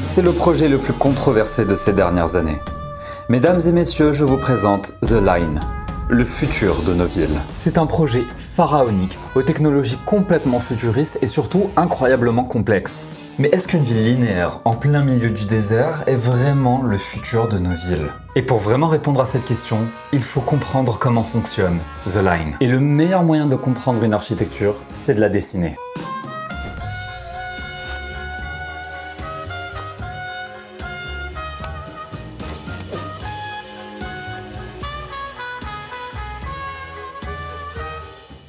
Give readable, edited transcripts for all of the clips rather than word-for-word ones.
C'est le projet le plus controversé de ces dernières années. Mesdames et messieurs, je vous présente The Line, le futur de nos villes. C'est un projet pharaonique, aux technologies complètement futuristes et surtout incroyablement complexes. Mais est-ce qu'une ville linéaire en plein milieu du désert est vraiment le futur de nos villes? Et pour vraiment répondre à cette question, il faut comprendre comment fonctionne The Line. Et le meilleur moyen de comprendre une architecture, c'est de la dessiner.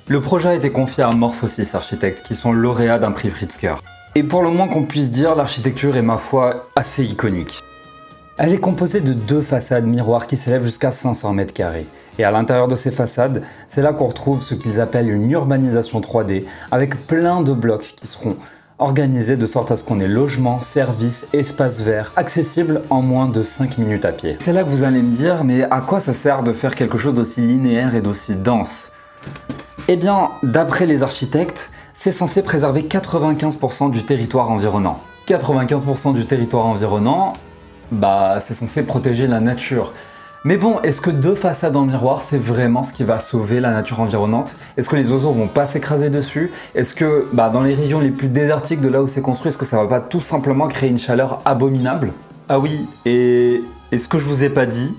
Le projet a été confié à Morphosis Architectes, qui sont lauréats d'un prix Pritzker. Et pour le moins qu'on puisse dire, l'architecture est, ma foi, assez iconique. Elle est composée de deux façades miroirs qui s'élèvent jusqu'à 500 mètres carrés. Et à l'intérieur de ces façades, c'est là qu'on retrouve ce qu'ils appellent une urbanisation 3D, avec plein de blocs qui seront organisés de sorte à ce qu'on ait logement, services, espaces verts, accessibles en moins de 5 minutes à pied. C'est là que vous allez me dire, mais à quoi ça sert de faire quelque chose d'aussi linéaire et d'aussi dense ? Eh bien, d'après les architectes, c'est censé préserver 95% du territoire environnant. 95% du territoire environnant, c'est censé protéger la nature. Mais bon, est-ce que deux façades en miroir, c'est vraiment ce qui va sauver la nature environnante? Est-ce que les oiseaux vont pas s'écraser dessus? Est-ce que dans les régions les plus désertiques de là où c'est construit, est-ce que ça va pas tout simplement créer une chaleur abominable? Ah oui, et ce que je vous ai pas dit,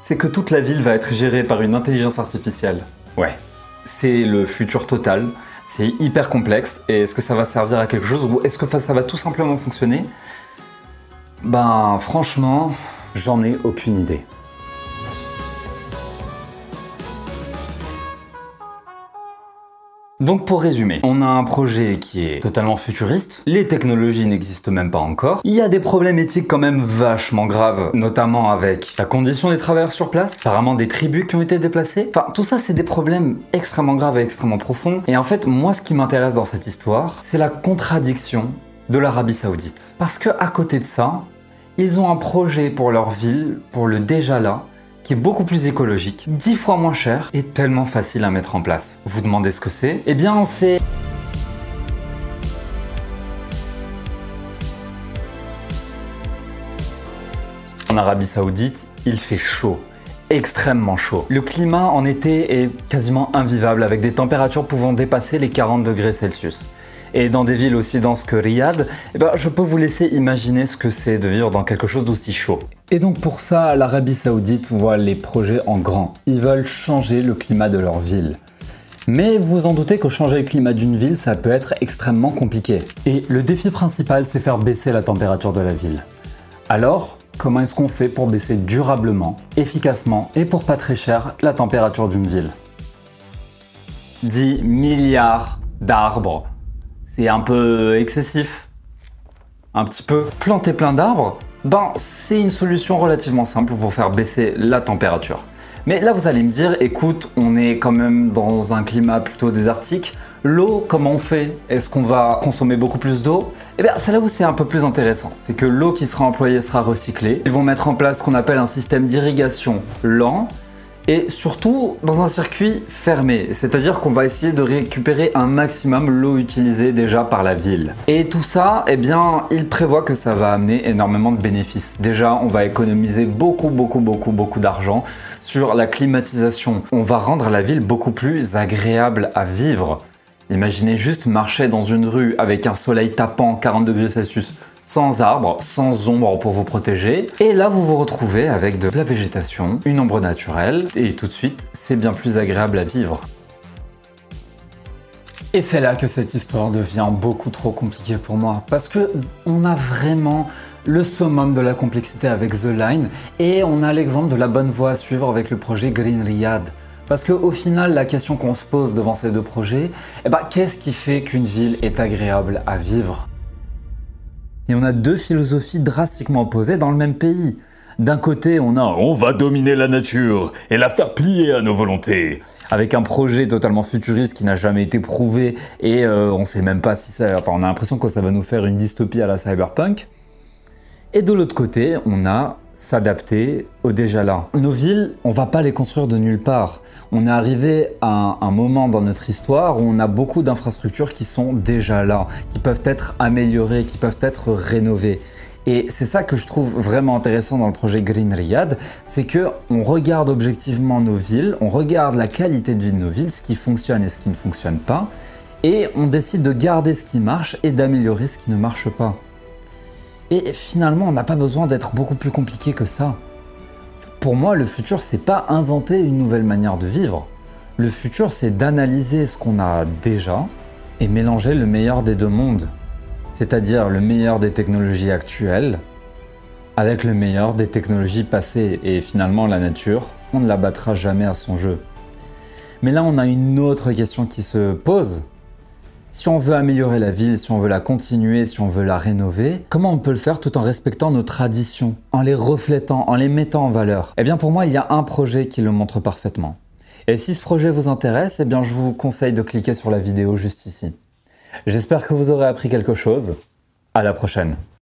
c'est que toute la ville va être gérée par une intelligence artificielle. Ouais. C'est le futur total, c'est hyper complexe, et est-ce que ça va servir à quelque chose ou est-ce que ça va tout simplement fonctionner? Franchement, j'en ai aucune idée. Donc pour résumer, on a un projet qui est totalement futuriste, les technologies n'existent même pas encore, il y a des problèmes éthiques quand même vachement graves, notamment avec la condition des travailleurs sur place, apparemment des tribus qui ont été déplacées, tout ça c'est des problèmes extrêmement graves et extrêmement profonds, et en fait moi ce qui m'intéresse dans cette histoire, c'est la contradiction de l'Arabie Saoudite. Parce que à côté de ça, ils ont un projet pour leur ville, pour le déjà là, qui est beaucoup plus écologique, 10 fois moins cher et tellement facile à mettre en place. Vous demandez ce que c'est? Eh bien, c'est... En Arabie Saoudite, il fait chaud. Extrêmement chaud. Le climat en été est quasiment invivable avec des températures pouvant dépasser les 40 degrés Celsius. Et dans des villes aussi denses que Riyad, je peux vous laisser imaginer ce que c'est de vivre dans quelque chose d'aussi chaud. Et donc pour ça, l'Arabie Saoudite voit les projets en grand. Ils veulent changer le climat de leur ville. Mais vous en doutez que changer le climat d'une ville, ça peut être extrêmement compliqué. Et le défi principal, c'est faire baisser la température de la ville. Alors, comment est-ce qu'on fait pour baisser durablement, efficacement et pour pas très cher la température d'une ville? 10 milliards d'arbres. C'est un peu excessif. Un petit peu. Planter plein d'arbres, c'est une solution relativement simple pour faire baisser la température. Mais là vous allez me dire, écoute, on est quand même dans un climat plutôt désertique. L'eau, comment on fait? Est-ce qu'on va consommer beaucoup plus d'eau? C'est là où c'est un peu plus intéressant. C'est que l'eau qui sera employée sera recyclée. Ils vont mettre en place ce qu'on appelle un système d'irrigation lent. Et surtout dans un circuit fermé, c'est-à-dire qu'on va essayer de récupérer un maximum l'eau utilisée déjà par la ville. Et tout ça, il prévoit que ça va amener énormément de bénéfices. Déjà, on va économiser beaucoup d'argent sur la climatisation. On va rendre la ville beaucoup plus agréable à vivre. Imaginez juste marcher dans une rue avec un soleil tapant 40 degrés Celsius, sans arbres, sans ombre pour vous protéger. Et là, vous vous retrouvez avec de la végétation, une ombre naturelle, et tout de suite, c'est bien plus agréable à vivre. Et c'est là que cette histoire devient beaucoup trop compliquée pour moi, parce que on a vraiment le summum de la complexité avec The Line, et on a l'exemple de la bonne voie à suivre avec le projet Green Riyad. Parce qu'au final, la question qu'on se pose devant ces deux projets, qu'est-ce qui fait qu'une ville est agréable à vivre? Et on a deux philosophies drastiquement opposées dans le même pays. D'un côté, on va dominer la nature et la faire plier à nos volontés. Avec un projet totalement futuriste qui n'a jamais été prouvé et on sait même pas si ça... on a l'impression que ça va nous faire une dystopie à la cyberpunk. Et de l'autre côté, on a s'adapter au déjà là. Nos villes, on va pas les construire de nulle part. On est arrivé à un moment dans notre histoire où on a beaucoup d'infrastructures qui sont déjà là, qui peuvent être améliorées, qui peuvent être rénovées. Et c'est ça que je trouve vraiment intéressant dans le projet Green Riyadh, c'est que on regarde objectivement nos villes, on regarde la qualité de vie de nos villes, ce qui fonctionne et ce qui ne fonctionne pas, et on décide de garder ce qui marche et d'améliorer ce qui ne marche pas. Et finalement, on n'a pas besoin d'être beaucoup plus compliqué que ça. Pour moi, le futur, c'est pas inventer une nouvelle manière de vivre. Le futur, c'est d'analyser ce qu'on a déjà et mélanger le meilleur des deux mondes. C'est-à-dire le meilleur des technologies actuelles avec le meilleur des technologies passées. Et finalement, la nature, on ne la battra jamais à son jeu. Mais là, on a une autre question qui se pose. Si on veut améliorer la ville, si on veut la continuer, si on veut la rénover, comment on peut le faire tout en respectant nos traditions, en les reflétant, en les mettant en valeur? Eh bien pour moi, il y a un projet qui le montre parfaitement. Et si ce projet vous intéresse, eh bien je vous conseille de cliquer sur la vidéo juste ici. J'espère que vous aurez appris quelque chose. À la prochaine.